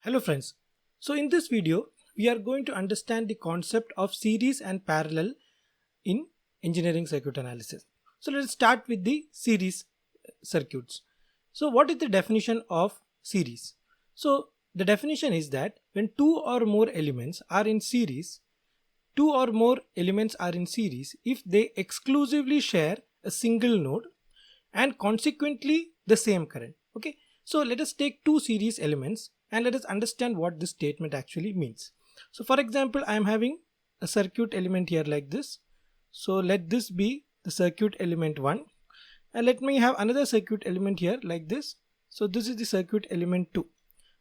Hello friends. So in this video, we are going to understand the concept of series and parallel in engineering circuit analysis. So let's start with the series circuits. So what is the definition of series? So the definition is that when two or more elements are in series, if they exclusively share a single node and consequently the same current. Okay, so let us take two series elements and let us understand what this statement actually means. So for example, I am having a circuit element here like this. So let this be the circuit element 1 and let me have another circuit element here like this. So this is the circuit element 2.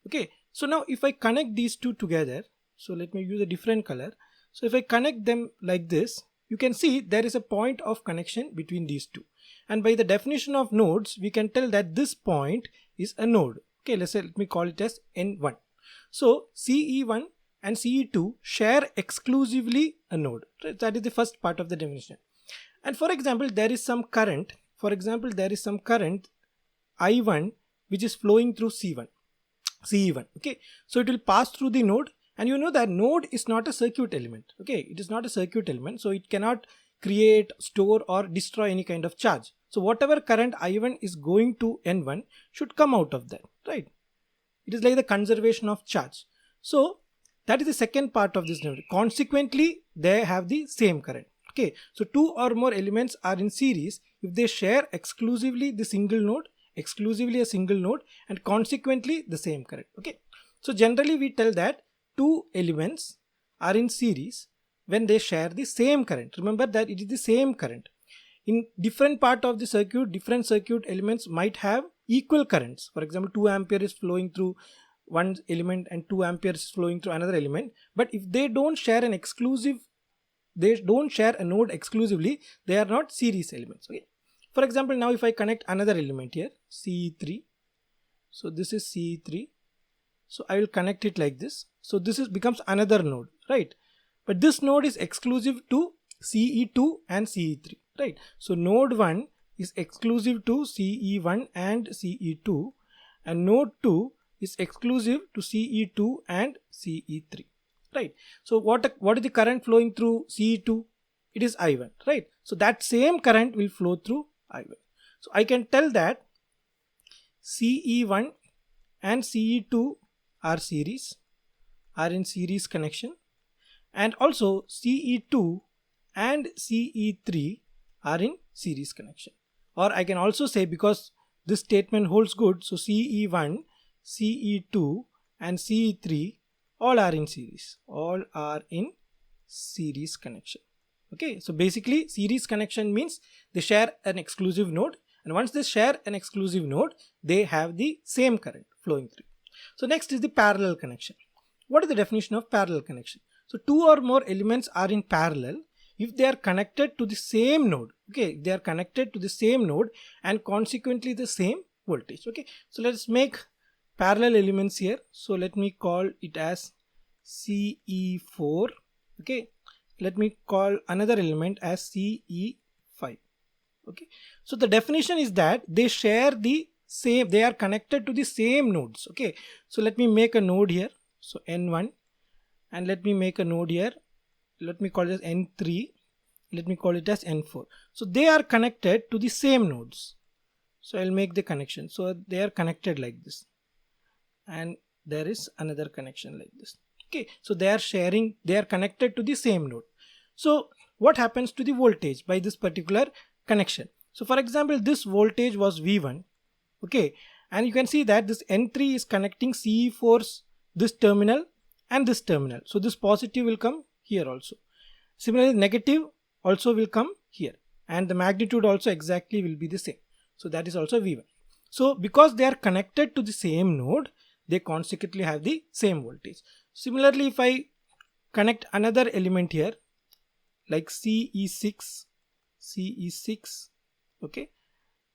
Okay, so now if I connect these two together, so let me use a different color. So if I connect them like this, you can see there is a point of connection between these two. And by the definition of nodes, we can tell that this point is a node. Okay, let me call it as N1. So CE1 and CE2 share exclusively a node. Right? That is the first part of the definition. And for example, there is some current. For example, there is some current I1 which is flowing through CE1. Okay, so it will pass through the node, and you know that node is not a circuit element. Okay, it is not a circuit element, so it cannot create, store or destroy any kind of charge. So whatever current I1 is going to N1 should come out of that, right? It is like the conservation of charge. So that is the second part of this node. Consequently, they have the same current. Okay, so two or more elements are in series if they share exclusively a single node and consequently the same current. Okay, so generally we tell that two elements are in series when they share the same current. Remember that it is the same current. In different part of the circuit, different circuit elements might have equal currents. For example, 2 ampere is flowing through one element and 2 amperes is flowing through another element, but if they don't share a node exclusively, they are not series elements. Okay, for example, now if I connect another element here, CE3, so this is CE3, so I will connect it like this. So this becomes another node, right? But this node is exclusive to CE2 and CE3, right? So node 1 is exclusive to CE1 and CE2, and node 2 is exclusive to CE2 and CE3, right? So what is the current flowing through CE2? It is I1, right? So that same current will flow through I1. So I can tell that CE1 and CE2 are in series connection, and also CE2 and CE3 are in series connection. Or I can also say, because this statement holds good, so CE1, CE2 and CE3 all are in series connection. Okay, so basically series connection means they share an exclusive node, and once they share an exclusive node, they have the same current flowing through. So next is the parallel connection. What is the definition of parallel connection? So two or more elements are in parallel if they are connected to the same node. Okay, they are connected to the same node and consequently the same voltage. Okay, so let's make parallel elements here. So let me call it as CE4. Okay, let me call another element as CE5. Okay, so the definition is that they share the same, they are connected to the same nodes. Okay, so let me make a node here, so N1, and let me make a node here, let me call it as N3, let me call it as N4. So they are connected to the same nodes. So I'll make the connection. So they are connected like this, and there is another connection like this. Okay, so they are connected to the same node. So what happens to the voltage by this particular connection? So for example, this voltage was V1. Okay, and you can see that this N3 is connecting CE4's this terminal and this terminal. So this positive will come here also. Similarly, negative also will come here, and the magnitude also exactly will be the same. So that is also V1. So because they are connected to the same node, they consequently have the same voltage. Similarly, if I connect another element here like CE6, okay,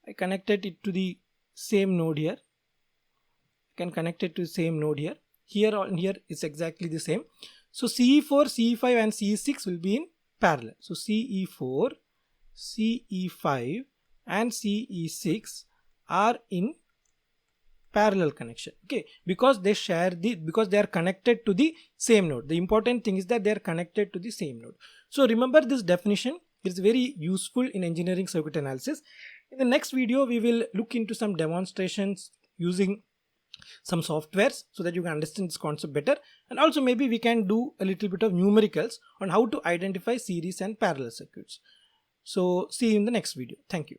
I connected it to the same node here. I can connect it to the same node here. Here and here is exactly the same. So CE4, CE5 and CE6 will be in parallel. So CE4, CE5 and CE6 are in parallel connection. Okay, because they are connected to the same node. The important thing is that they are connected to the same node. So remember this definition. It's very useful in engineering circuit analysis. In the next video, we will look into some demonstrations using some softwares so that you can understand this concept better, and also maybe we can do a little bit of numericals on how to identify series and parallel circuits. So see you in the next video. Thank you.